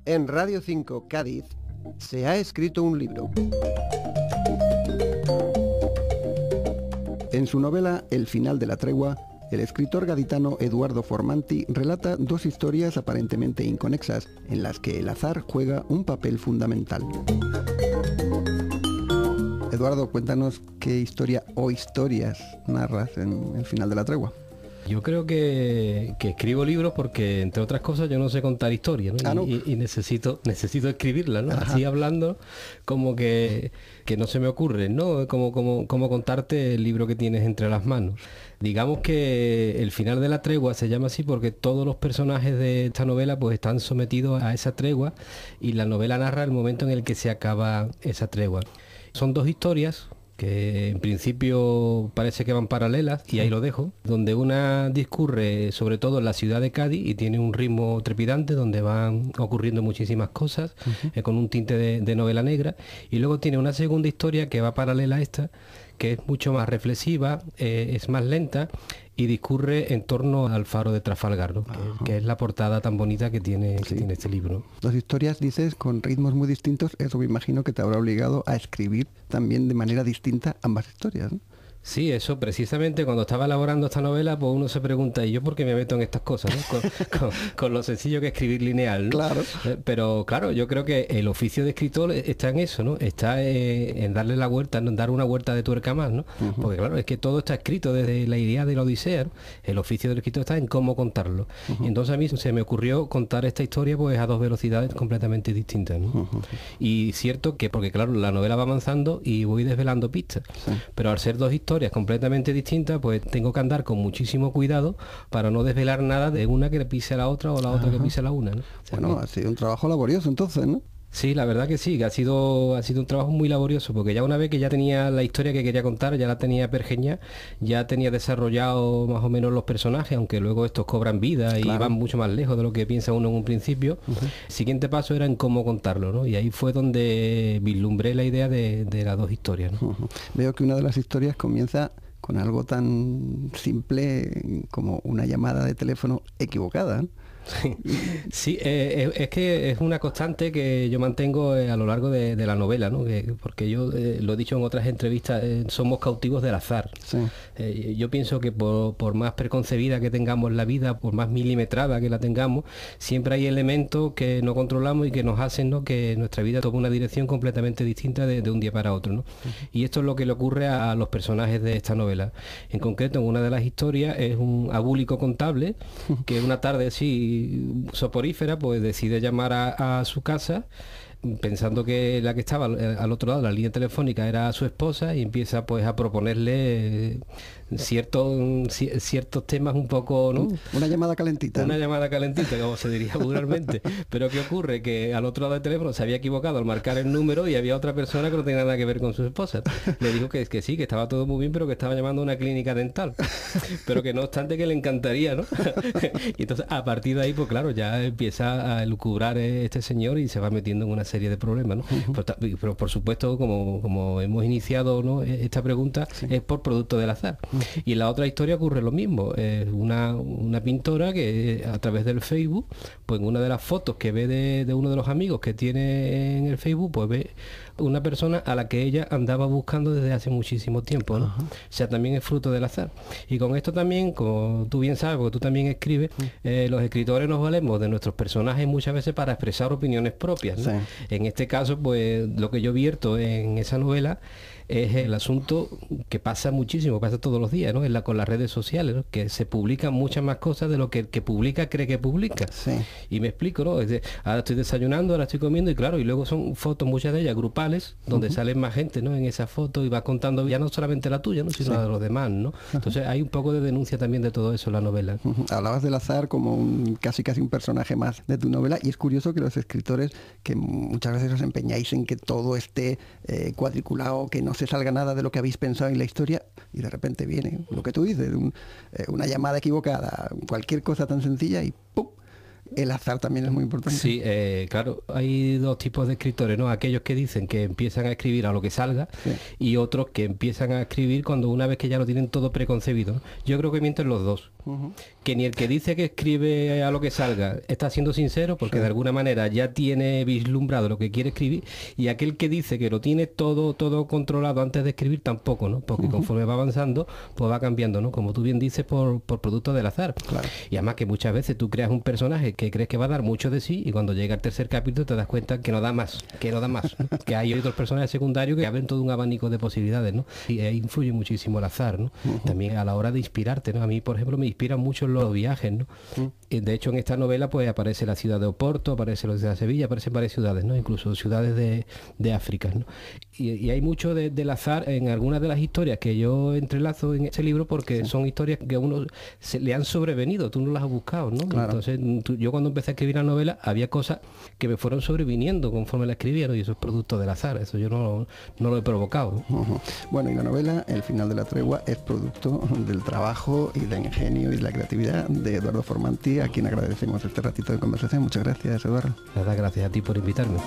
En Radio 5 Cádiz se ha escrito un libro. En su novela El final de la tregua, el escritor gaditano Eduardo Formanti relata dos historias aparentemente inconexas, en las que el azar juega un papel fundamental. Eduardo, cuéntanos qué historia o historias narras en El final de la tregua. Yo creo que escribo libros porque, entre otras cosas, yo no sé contar historias, ¿no? ¿No? Y necesito escribirlas, ¿no? Ajá. Así hablando, como que no se me ocurre, ¿no? Como contarte el libro que tienes entre las manos. Digamos que El final de la tregua se llama así porque todos los personajes de esta novela pues están sometidos a esa tregua, y la novela narra el momento en el que se acaba esa tregua. Son dos historias que en principio parece que van paralelas, y ahí lo dejo, donde una discurre sobre todo en la ciudad de Cádiz y tiene un ritmo trepidante donde van ocurriendo muchísimas cosas, con un tinte de novela negra, y luego tiene una segunda historia que va paralela a esta, que es mucho más reflexiva, es más lenta y discurre en torno al faro de Trafalgar, ¿no? que es la portada tan bonita que tiene este libro. Dos historias, dices, con ritmos muy distintos. Eso me imagino que te habrá obligado a escribir también de manera distinta ambas historias, ¿no? Sí, eso precisamente cuando estaba elaborando esta novela, pues uno se pregunta, ¿y yo por qué me meto en estas cosas, ¿no? con lo sencillo que es escribir lineal, ¿no? Claro. Pero claro, yo creo que el oficio de escritor está en eso, ¿no? Está en darle la vuelta, en dar una vuelta de tuerca más, ¿no? Porque claro, es que todo está escrito desde la Ilíada y la Odisea, ¿no? El oficio del escritor está en cómo contarlo. Y entonces a mí se me ocurrió contar esta historia pues a dos velocidades completamente distintas, ¿no? Y cierto que, porque claro, la novela va avanzando y voy desvelando pistas, pero al ser dos historias completamente distintas, pues tengo que andar con muchísimo cuidado para no desvelar nada de una que le pise a la otra o la otra que pise a la una, ¿no? O sea, Bueno, ha sido un trabajo laborioso entonces, ¿no? Sí, la verdad que sí, que ha sido un trabajo muy laborioso, porque ya una vez que ya tenía la historia que quería contar, ya la tenía pergeñada, ya tenía desarrollado más o menos los personajes, aunque luego estos cobran vida y van mucho más lejos de lo que piensa uno en un principio. El siguiente paso era en cómo contarlo, ¿no? Y ahí fue donde vislumbré la idea de las dos historias, ¿no? Veo que una de las historias comienza con algo tan simple como una llamada de teléfono equivocada, ¿no? Sí, es que es una constante que yo mantengo a lo largo de la novela, ¿no? Porque yo lo he dicho en otras entrevistas, somos cautivos del azar. Sí. Yo pienso que por más preconcebida que tengamos la vida, por más milimetrada que la tengamos, siempre hay elementos que no controlamos y que nos hacen, ¿no?, que nuestra vida tome una dirección completamente distinta de un día para otro, ¿no? Y esto es lo que le ocurre a los personajes de esta novela. En concreto, en una de las historias es un abúlico contable que una tarde así soporífera pues decide llamar a su casa, pensando que la que estaba al otro lado de la línea telefónica era su esposa, y empieza pues a proponerle ciertos temas un poco, ¿no? Una llamada calentita. Una llamada calentita, como se diría vulgarmente. Pero ¿qué ocurre? Que al otro lado del teléfono se había equivocado al marcar el número y había otra persona que no tenía nada que ver con su esposa. Le dijo que sí, que estaba todo muy bien, pero que estaba llamando a una clínica dental. Pero que no obstante que le encantaría, ¿no? Y entonces a partir de ahí, pues claro, ya empieza a elucubrar este señor y se va metiendo en una serie de problemas, ¿no? Pero por supuesto, como hemos iniciado, ¿no?, esta pregunta, es por producto del azar. Y en la otra historia ocurre lo mismo. Una pintora que a través del Facebook, pues en una de las fotos que ve de uno de los amigos que tiene en el Facebook, pues ve una persona a la que ella andaba buscando desde hace muchísimo tiempo, ¿no? O sea, también es fruto del azar. Y con esto también, como tú bien sabes, porque tú también escribes, los escritores nos valemos de nuestros personajes muchas veces para expresar opiniones propias, ¿no? En este caso, pues lo que yo vierto en esa novela es el asunto que pasa muchísimo, pasa todos los días, ¿no? Con las redes sociales, ¿no?, que se publican muchas más cosas de lo que el que publica cree que publica. Y me explico, ¿no? Ahora estoy desayunando, ahora estoy comiendo, y claro, y luego son fotos, muchas de ellas grupales, donde salen más gente, ¿no?, en esa foto, y va contando ya no solamente la tuya, ¿no?, sino la de los demás, ¿no? Entonces hay un poco de denuncia también de todo eso en la novela. Hablabas del azar como casi un personaje más de tu novela, y es curioso que los escritores, que muchas veces os empeñáis en que todo esté cuadriculado, que no se salga nada de lo que habéis pensado en la historia, y de repente viene lo que tú dices, una llamada equivocada, cualquier cosa tan sencilla, y ¡pum!, el azar también es muy importante. Sí, claro, hay dos tipos de escritores, ¿no? Aquellos que dicen que empiezan a escribir a lo que salga, sí, y otros que empiezan a escribir cuando una vez que ya lo tienen todo preconcebido, ¿no? Yo creo que mienten los dos. Que ni el que dice que escribe a lo que salga está siendo sincero, porque sí, de alguna manera ya tiene vislumbrado lo que quiere escribir, y aquel que dice que lo tiene todo controlado antes de escribir tampoco, ¿no? Porque conforme va avanzando, pues va cambiando, ¿no? Como tú bien dices, por producto del azar. Claro. Y además que muchas veces tú creas un personaje que crees que va a dar mucho de sí, y cuando llega el tercer capítulo te das cuenta que no da más, que hay otros personajes secundarios que abren todo un abanico de posibilidades, ¿no? Y ahí influye muchísimo el azar, ¿no? También a la hora de inspirarte, ¿no? A mí, por ejemplo, me inspiran mucho los viajes, ¿no? De hecho, en esta novela pues aparece la ciudad de Oporto, aparece la ciudad de Sevilla, aparecen varias ciudades, ¿no? Incluso ciudades de África, ¿no? Y hay mucho del azar en algunas de las historias que yo entrelazo en ese libro, porque sí, son historias que a uno le han sobrevenido, tú no las has buscado, ¿no? Claro. Entonces, yo cuando empecé a escribir la novela había cosas que me fueron sobreviniendo conforme la escribía, ¿no? Y eso es producto del azar, eso yo no lo he provocado, ¿no? Bueno, y la novela, El final de la tregua, es producto del trabajo y del ingenio y de la creatividad de Eduardo Formanti, a quien agradecemos este ratito de conversación. Muchas gracias, Eduardo. Nada, gracias a ti por invitarme.